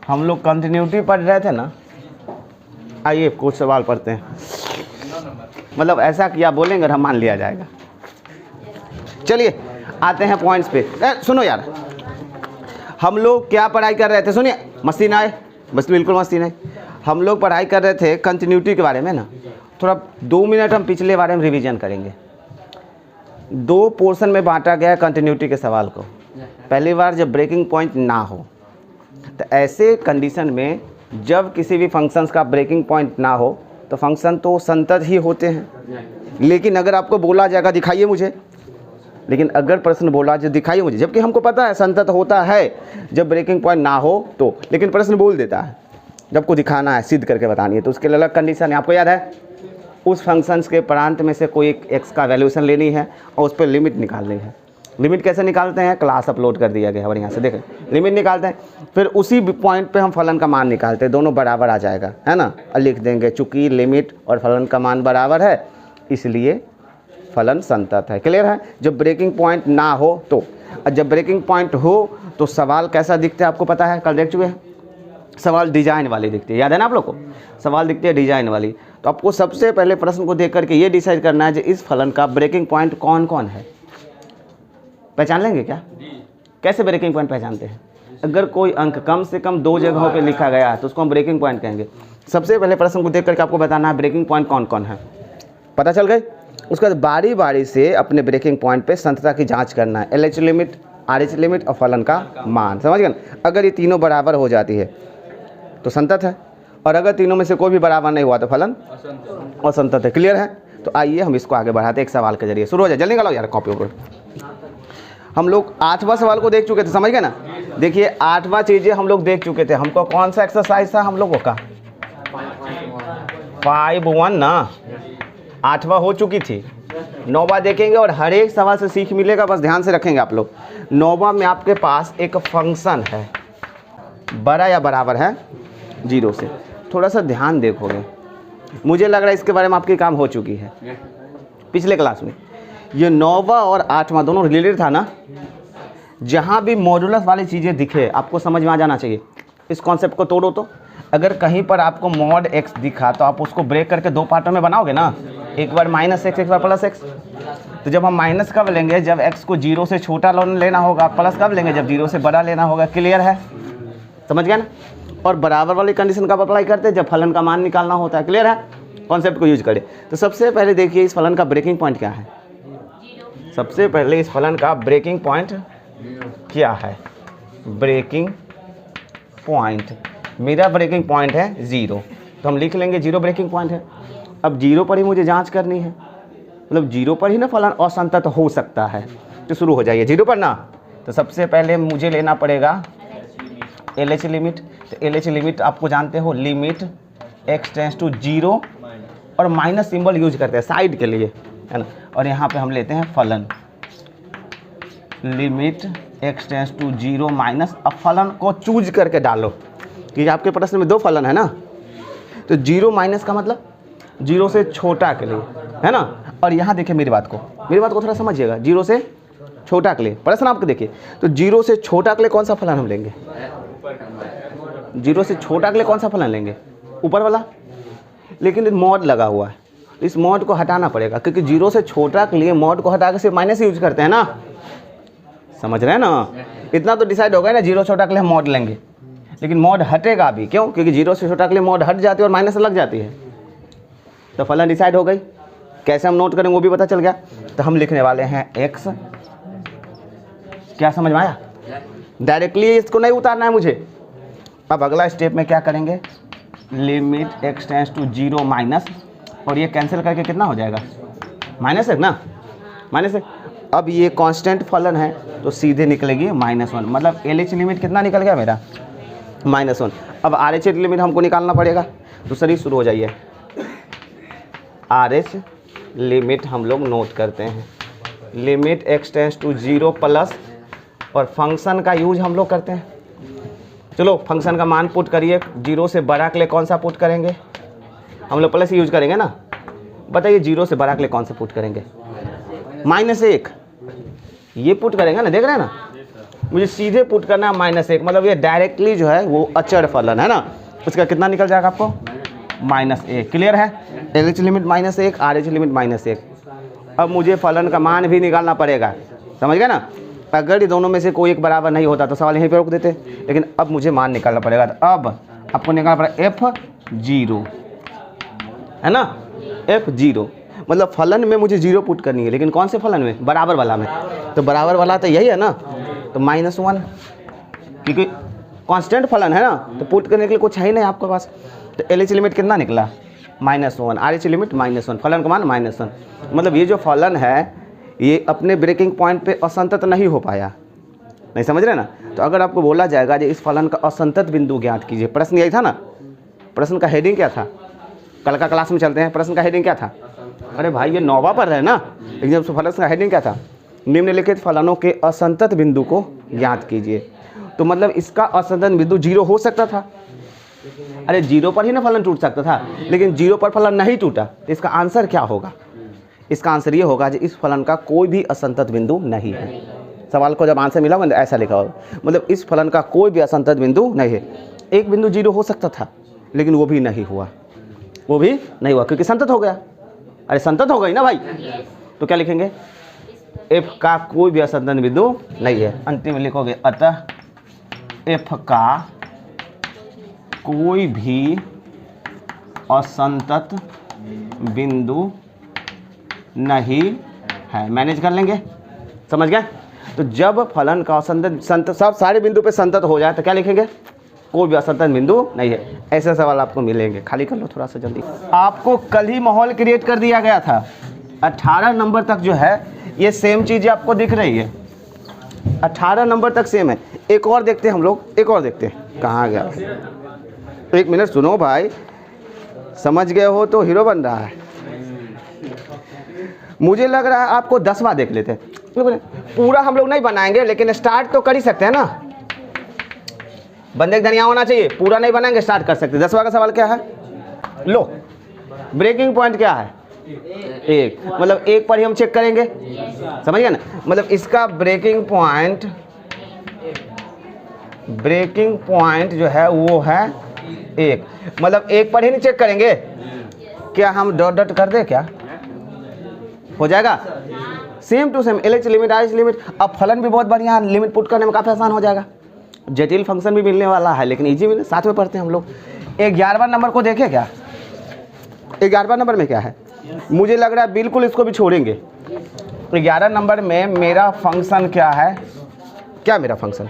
हम लोग कंटिन्यूटी पढ़ रहे थे ना, आइए कुछ सवाल पढ़ते हैं। मतलब ऐसा किया बोलेंगे और हम मान लिया जाएगा। चलिए आते हैं पॉइंट्स पे। सुनो यार, हम लोग क्या पढ़ाई कर रहे थे? सुनिए, मस्ती ना आए, बस बिल्कुल मस्ती नहीं। हम लोग पढ़ाई कर रहे थे कंटिन्यूटी के बारे में ना। थोड़ा 2 मिनट हम पिछले बारे में रिवीजन करेंगे। 2 पोर्शन में बांटा गया है कंटिन्यूटी के सवाल को। पहली बार जब ब्रेकिंग पॉइंट ना हो, तो ऐसे कंडीशन में जब किसी भी फंक्शंस का ब्रेकिंग पॉइंट ना हो तो फंक्शन तो संतत ही होते हैं। लेकिन अगर आपको बोला जाएगा दिखाइए मुझे, लेकिन अगर प्रश्न बोला जो दिखाइए मुझे, जबकि हमको पता है संतत होता है जब ब्रेकिंग पॉइंट ना हो तो, लेकिन प्रश्न बोल देता है जब को दिखाना है, सिद्ध करके बतानी है, तो उसके लिए अलग कंडीशन है। आपको याद है, उस फंक्शंस के प्रांत में से कोई एक एक्स का वैल्यूएशन लेनी है और उस पर लिमिट निकालनी है। लिमिट कैसे निकालते हैं? क्लास अपलोड कर दिया गया है बढ़िया से, देखें लिमिट निकालते हैं, फिर उसी पॉइंट पे हम फलन का मान निकालते हैं, दोनों बराबर आ जाएगा, है ना। और लिख देंगे चूंकि लिमिट और फलन का मान बराबर है इसलिए फलन संतत है। क्लियर है? जब ब्रेकिंग पॉइंट ना हो तो, जब ब्रेकिंग पॉइंट हो तो सवाल कैसा दिखता है आपको पता है, कल देख चुके हैं। सवाल डिजाइन वाली दिखती है, याद है ना आप लोग को? सवाल दिखती है डिजाइन वाली। तो आपको सबसे पहले प्रश्न को देख करके ये डिसाइड करना है कि इस फलन का ब्रेकिंग पॉइंट कौन कौन है। पहचान लेंगे क्या? कैसे ब्रेकिंग पॉइंट पहचानते हैं? अगर कोई अंक कम से कम 2 जगहों पे लिखा गया है तो उसको हम ब्रेकिंग पॉइंट कहेंगे। सबसे पहले प्रश्न को देख करके आपको बताना है ब्रेकिंग पॉइंट कौन कौन है, पता चल गई। उसके बाद बारी बारी से अपने ब्रेकिंग पॉइंट पे संतता की जांच करना है। LH लिमिट, RH लिमिट और फलन का मान, समझ गए? अगर ये तीनों बराबर हो जाती है तो संतत है, और अगर तीनों में से कोई भी बराबर नहीं हुआ तो फलन असंतत है। क्लियर है? तो आइए हम इसको आगे बढ़ाते एक सवाल के जरिए। शुरू हो जाए, जल्दी निकालो यार कॉपी पर। हम लोग 8वां सवाल को देख चुके थे, समझ गए ना। देखिए 8वां चीजें हम लोग देख चुके थे। हमको कौन सा एक्सरसाइज था हम लोगों का? 5-1 ना, 8वां हो चुकी थी। 9वां देखेंगे और हर एक सवाल से सीख मिलेगा, बस ध्यान से रखेंगे आप लोग। 9वां में आपके पास एक फंक्शन है, बड़ा या बराबर है 0 से। थोड़ा सा ध्यान देखोगे, मुझे लग रहा है इसके बारे में आपकी काम हो चुकी है पिछले क्लास में। ये 9वां और 8वां दोनों रिलेटेड था ना। जहाँ भी मॉडुलस वाली चीज़ें दिखे आपको समझ में आ जाना चाहिए। इस कॉन्सेप्ट को तोड़ो तो, अगर कहीं पर आपको मॉड एक्स दिखा तो आप उसको ब्रेक करके 2 पार्टों में बनाओगे ना, एक बार -x एक बार +x। तो जब हम माइनस कब लेंगे? जब x को 0 से छोटा लेना होगा। प्लस कब लेंगे? जब 0 से बड़ा लेना होगा। क्लियर है? समझ गया ना। और बराबर वाली कंडीशन कब अप्लाई करते हैं? जब फलन का मान निकालना होता है। क्लियर है? कॉन्सेप्ट को यूज करें। तो सबसे पहले देखिए इस फलन का ब्रेकिंग पॉइंट क्या है। सबसे पहले इस फलन का ब्रेकिंग पॉइंट क्या है? ब्रेकिंग पॉइंट, मेरा ब्रेकिंग पॉइंट है 0, तो हम लिख लेंगे 0 ब्रेकिंग पॉइंट है। अब 0 पर ही मुझे जांच करनी है, मतलब 0 पर ही ना फलन असंतत हो सकता है। तो शुरू हो जाइए 0 पर ना। तो सबसे पहले मुझे लेना पड़ेगा LH लिमिट। तो LH लिमिट आपको जानते हो, लिमिट x टेंस टू 0 और माइनस सिंबल यूज करते हैं साइड के लिए, है ना। और यहाँ पे हम लेते हैं फलन, limit x tends to 0 minus. अब फलन को चूज करके डालो कि आपके प्रश्न में 2 फलन है ना। तो 0 माइनस का मतलब 0 से छोटा के लिए, है ना। और यहाँ देखिए मेरी बात को थोड़ा समझिएगा। 0 से छोटा के लिए प्रश्न आपको देखिए, तो 0 से छोटा के लिए कौन सा फलन हम लेंगे? 0 से छोटा के लिए कौन सा फलन लेंगे? ऊपर वाला। लेकिन मॉड लगा हुआ है, इस मॉड को हटाना पड़ेगा, क्योंकि 0 से छोटा के लिए मॉड को हटा के सिर्फ माइनस यूज करते हैं ना। समझ रहे हैं ना? इतना तो डिसाइड हो गया ना, 0 छोटा के लिए हम मॉड लेंगे। लेकिन मॉड हटेगा भी, क्यों? क्योंकि 0 से छोटा के लिए मॉड हट जाती है और माइनस लग जाती है। तो फलन डिसाइड हो गई। कैसे हम नोट करेंगे वो भी पता चल गया। तो हम लिखने वाले हैं x। क्या समझ में आया? डायरेक्टली इसको नहीं उतारना है मुझे। अब अगला स्टेप में क्या करेंगे? Limit x tends to 0 minus, और ये कैंसिल करके कितना हो जाएगा? -1 ना, -1। अब ये कांस्टेंट फलन है तो सीधे निकलेगी -1, मतलब LH लिमिट कितना निकल गया मेरा? -1। अब RH लिमिट हमको निकालना पड़ेगा। तो सर शुरू हो जाइए। RH लिमिट हम लोग नोट करते हैं, limit x tends to 0 plus, और फंक्शन का यूज हम लोग करते हैं। चलो फंक्शन का मान पुट करिए। 0 से बड़ा के लिए कौन सा पुट करेंगे? हम लोग प्लस यूज करेंगे ना। बताइए 0 से बड़ा के लिए कौन सा पुट करेंगे? -1 ये पुट करेंगे ना, देख रहे हैं ना। मुझे सीधे पुट करना है -1, मतलब ये डायरेक्टली जो है वो अचर फलन है ना, उसका कितना निकल जाएगा आपको -1। क्लियर है? LH limit -1, RH limit -1। अब मुझे फलन का मान भी निकालना पड़ेगा, समझ गए ना। अगर ये दोनों में से कोई एक बराबर नहीं होता तो सवाल यहीं पे रोक देते, लेकिन अब मुझे मान निकालना पड़ेगा। तो अब आपको निकालना पड़ेगा F0, है ना, F0 मतलब फलन में मुझे 0 पुट करनी है, लेकिन कौन से फलन में? बराबर वाला में। तो बराबर वाला तो यही है ना, तो -1, क्योंकि कांस्टेंट फलन है ना, तो पुट करने के लिए कुछ है ही नहीं आपके पास। तो LH लिमिट कितना निकला? -1, RH लिमिट -1, फलन का मान -1। मतलब ये जो फलन है ये अपने ब्रेकिंग पॉइंट पे असंतत नहीं हो पाया, नहीं समझ रहे ना। तो अगर आपको बोला जाएगा कि इस फलन का असंतत बिंदु ज्ञात कीजिए, प्रश्न यही था ना। प्रश्न का हेडिंग क्या था? कल का क्लास में चलते हैं, प्रश्न का हेडिंग क्या था? अरे भाई ये 9वां पढ़ रहे हैं ना, एकदम से फलन का हेडिंग क्या था? निम्नलिखित फलनों के असंतत बिंदु को ज्ञात कीजिए। तो मतलब इसका असंतत बिंदु 0 हो सकता था। अरे 0 पर ही ना फलन टूट सकता था, लेकिन 0 पर फलन नहीं टूटा। तो इसका आंसर क्या होगा? इसका आंसर ये होगा कि इस फलन का कोई भी असंतत बिंदु नहीं है। सवाल को जब आंसर मिला होगा तो ऐसा लिखा होगा, मतलब इस फलन का कोई भी असंतत बिंदु नहीं है। एक बिंदु 0 हो सकता था, लेकिन वो भी नहीं हुआ, वो भी नहीं हुआ क्योंकि संतत हो गया। अरे संतत हो गई ना भाई, तो क्या लिखेंगे? F का कोई भी असंतत बिंदु नहीं है। अंतिम में लिखोगे अतः F का कोई भी असंतत बिंदु नहीं है। मैनेज कर लेंगे, समझ गए? तो जब फलन का असंतत सब सारे बिंदु पे संतत हो जाए तो क्या लिखेंगे? कोई भी असंतत बिंदु नहीं है। ऐसे सवाल आपको मिलेंगे, खाली कर लो थोड़ा सा जल्दी। आपको कल ही माहौल क्रिएट कर दिया गया था। 18 नंबर तक जो है ये सेम चीज़ें आपको दिख रही है, 18 नंबर तक सेम है। एक और देखते हैं हम लोग, एक और देखते हैं। कहाँ गया? 1 मिनट सुनो भाई, समझ गए हो तो हीरो बन रहा है। मुझे लग रहा है आपको 10वां देख लेते हैं। पूरा हम लोग नहीं बनाएंगे, लेकिन स्टार्ट तो कर ही सकते हैं ना। बंदे का धनिया होना चाहिए, पूरा नहीं बनाएंगे, स्टार्ट कर सकते हैं। 10वां का सवाल क्या है? लो, ब्रेकिंग पॉइंट क्या है? 1, मतलब 1 पर ही हम चेक करेंगे, समझ गए ना। मतलब इसका ब्रेकिंग पॉइंट जो है वो है 1, मतलब 1 पर ही नहीं चेक करेंगे। क्या हम डॉट डॉट कर दे? क्या हो जाएगा? Same to same LH limit, RH limit. अब फलन भी बहुत बढ़िया, लिमिट पुट करने में काफ़ी आसान हो जाएगा। जटिल फंक्शन भी मिलने वाला है, लेकिन इजी मिले, साथ में पढ़ते हैं हम लोग। 11वां नंबर को देखें क्या? 11वां नंबर में क्या है? मुझे लग रहा है बिल्कुल इसको भी छोड़ेंगे। 11 नंबर में मेरा फंक्शन क्या है? क्या मेरा फंक्शन?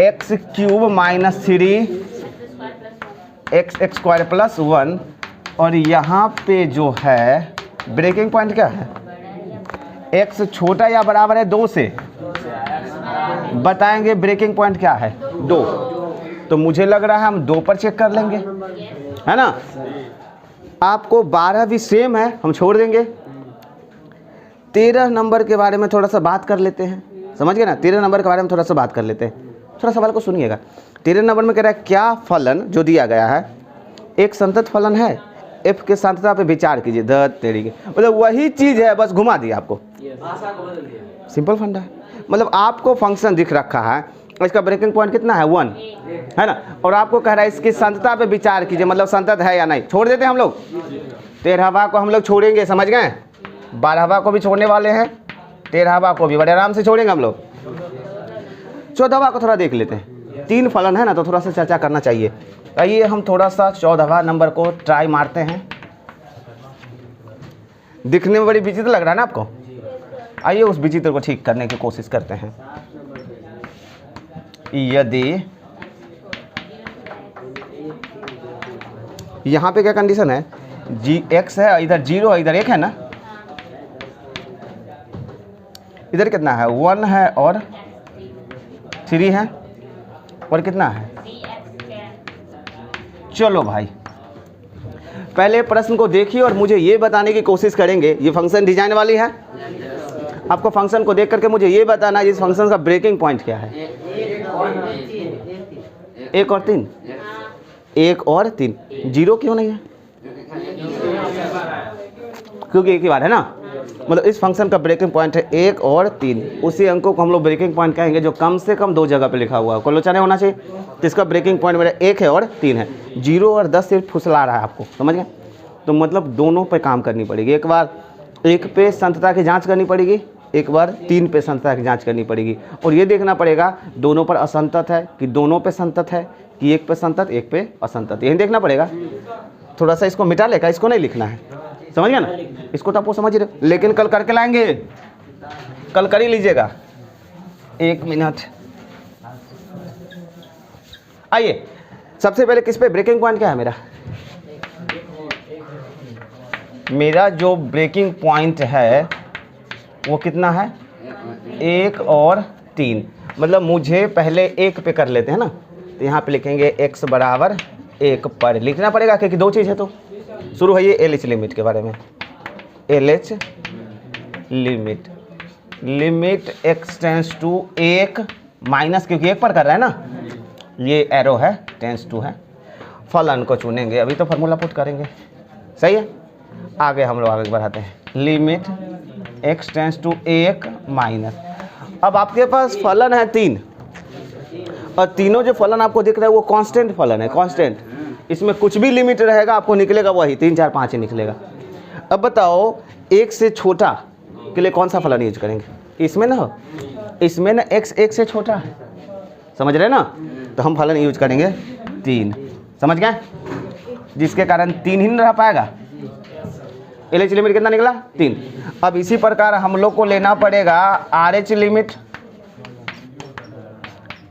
x³ - 3 x² + 1, और यहाँ पे जो है ब्रेकिंग पॉइंट क्या है? x छोटा या बराबर है 2 से, बताएंगे ब्रेकिंग पॉइंट क्या है? 2। तो मुझे लग रहा है हम 2 पर चेक कर लेंगे, है ना। आपको 12 भी सेम है, हम छोड़ देंगे। 13 नंबर के बारे में थोड़ा सा बात कर लेते हैं, समझ गए ना। 13 नंबर के बारे में थोड़ा सा बात कर लेते हैं। थोड़ा सवाल को सुनिएगा। 13 नंबर में कह रहा है क्या फलन जो दिया गया है एक संतत फलन है, F के सांतता पे विचार कीजिए। तरीके मतलब वही चीज़ है, बस घुमा दिया आपको। सिंपल फंडा है। मतलब आपको फंक्शन दिख रखा है, इसका ब्रेकिंग पॉइंट कितना है? 1, है ना। और आपको कह रहा है इसकी संतता पे विचार कीजिए, मतलब संतत है या नहीं। छोड़ देते हैं हम लोग। 13वां को हम लोग छोड़ेंगे, समझ गए। 12वां को भी छोड़ने वाले हैं, 13वां को भी बड़े आराम से छोड़ेंगे हम लोग। 14वां को थोड़ा देख लेते हैं। 3 फलन है ना, तो थोड़ा सा चर्चा करना चाहिए। आइए हम थोड़ा सा 14वां नंबर को ट्राई मारते हैं। दिखने में बड़ी विचित्र लग रहा है ना आपको? आइए उस विचित्र को ठीक करने की कोशिश करते हैं। यदि यहाँ पे क्या कंडीशन है? x है, इधर 0 है, इधर 1 है ना। इधर कितना है? 1 है और 3 है, और कितना है? चलो भाई, पहले प्रश्न को देखिए और मुझे ये बताने की कोशिश करेंगे। ये फंक्शन डिजाइन वाली है। आपको फंक्शन को देख करके मुझे ये बताना है इस फंक्शन का ब्रेकिंग पॉइंट क्या है। 1 और 3, 1 और 3। 0 क्यों नहीं है? क्योंकि एक ही बार है ना। मतलब इस फंक्शन का ब्रेकिंग पॉइंट है 1 और 3। उसी अंकों को हम लोग ब्रेकिंग पॉइंट कहेंगे जो कम से कम 2 जगह पे लिखा हुआ है। कोलोचन होना चाहिए, तो इसका ब्रेकिंग पॉइंट मेरा 1 है और 3 है। 0 और 10 सिर्फ फुसला रहा है आपको, समझ गए? तो मतलब दोनों पे काम करनी पड़ेगी। एक बार 1 पे संतता की जाँच करनी पड़ेगी, एक बार 3 पे संतता की जाँच करनी पड़ेगी। और ये देखना पड़ेगा दोनों पर असंतत है कि दोनों पे संतत है, कि 1 पे संतत 1 पे असंतत, यही देखना पड़ेगा। थोड़ा सा इसको मिटा लेगा, इसको नहीं लिखना है, समझ गया ना? इसको तो आपको समझ रहे हो, लेकिन कल करके लाएंगे, कल कर ही लीजिएगा। 1 मिनट। आइए सबसे पहले किस पे ब्रेकिंग पॉइंट क्या है मेरा? मेरा जो ब्रेकिंग पॉइंट है वो कितना है? 1 और 3। मतलब मुझे पहले 1 पे कर लेते हैं ना, तो यहाँ पे लिखेंगे x बराबर 1 पर लिखना पड़ेगा क्योंकि 2 चीज़ है। तो शुरू है ये LH लिमिट के बारे में। LH limit, limit x tends to 1 minus, क्योंकि 1 पर कर रहा है ना, ये एरो है टेंस टू है। फलन को चुनेंगे, अभी तो फार्मूला पुट करेंगे, सही है। आगे हम लोग आगे बढ़ाते हैं। Limit x tends to 1 minus. अब आपके पास फलन है 3, और तीनों जो फलन आपको दिख रहा है वो कांस्टेंट फलन है, कांस्टेंट। इसमें कुछ भी लिमिट रहेगा आपको निकलेगा वही 3 4 5 ही निकलेगा। अब बताओ 1 से छोटा के लिए कौन सा फलन यूज करेंगे? इसमें ना, इसमें ना x 1 से छोटा है, समझ रहे ना? तो हम फलन यूज करेंगे 3, समझ गए? जिसके कारण 3 ही नहीं रह पाएगा। LH लिमिट कितना निकला? 3। अब इसी प्रकार हम लोग को लेना पड़ेगा RH लिमिट,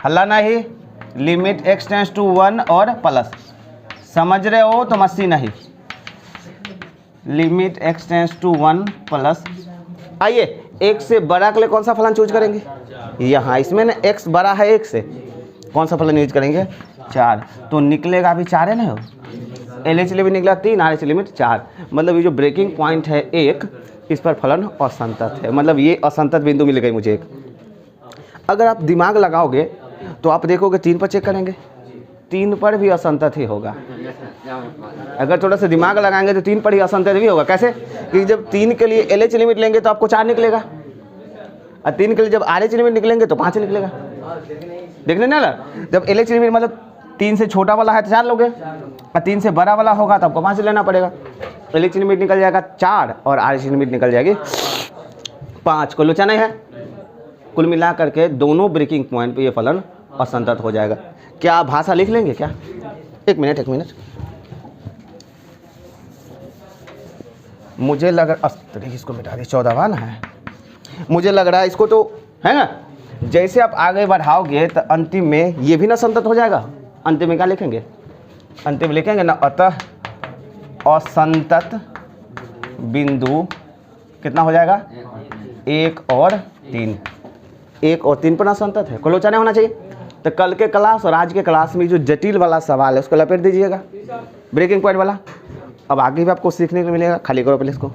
हल्ला नहीं, लिमिट x टेंस टू 1 और प्लस, समझ रहे हो? तो मस्ती नहीं, limit x tends to 1 plus. आइए 1 से बड़ा के लिए कौन सा फलन चूज करेंगे? यहाँ इसमें ना x बड़ा है 1 से, कौन सा फलन यूज करेंगे? 4। तो निकलेगा अभी 4 है ना। LH लिमिट निकला 3, RH लिमिट 4। मतलब ये जो ब्रेकिंग पॉइंट है 1, इस पर फलन असंतत है, मतलब ये असंतत बिंदु मिल गई मुझे एक। अगर आप दिमाग लगाओगे तो आप देखोगे 3 पर चेक करेंगे, 3 पर भी असंतत ही होगा। अगर थोड़ा सा दिमाग लगाएंगे तो 3 पर ही असंतत भी होगा। कैसे? कि जब 3 के लिए LH लिमिट लेंगे तो आपको 4 निकलेगा, और 3 के लिए जब RH लिमिट निकलेंगे तो 5 निकलेगा। देखने ना, जब LH लिमिट मतलब 3 से छोटा वाला है तो 4 लोगे, और 3 से बड़ा वाला होगा तो आपको 5 लेना पड़ेगा। LH लिमिट निकल जाएगा 4 और RH लिमिट निकल जाएगी 5। को लोचा नहीं है। कुल मिला करके दोनों ब्रेकिंग पॉइंट पे ये फलन असंतत हो जाएगा। क्या आप भाषा लिख लेंगे क्या? 1 मिनट 1 मिनट। मुझे लग रहा, इसको मिटा दी, 14वां ना है। मुझे लग रहा है इसको तो है ना, जैसे आप आगे बढ़ाओगे तो अंतिम में ये भी ना असंतत हो जाएगा। अंतिम में क्या लिखेंगे? अंतिम में लिखेंगे ना, अतः असंतत बिंदु कितना हो जाएगा? 1 और 3। 1 और 3 पर असंतत है, कोई लोचा नहीं होना चाहिए। तो कल के क्लास और आज के क्लास में जो जटिल वाला सवाल है उसको लपेट दीजिएगा, ब्रेकिंग पॉइंट वाला। अब आगे भी आपको सीखने को मिलेगा, खाली करो पहले इसको।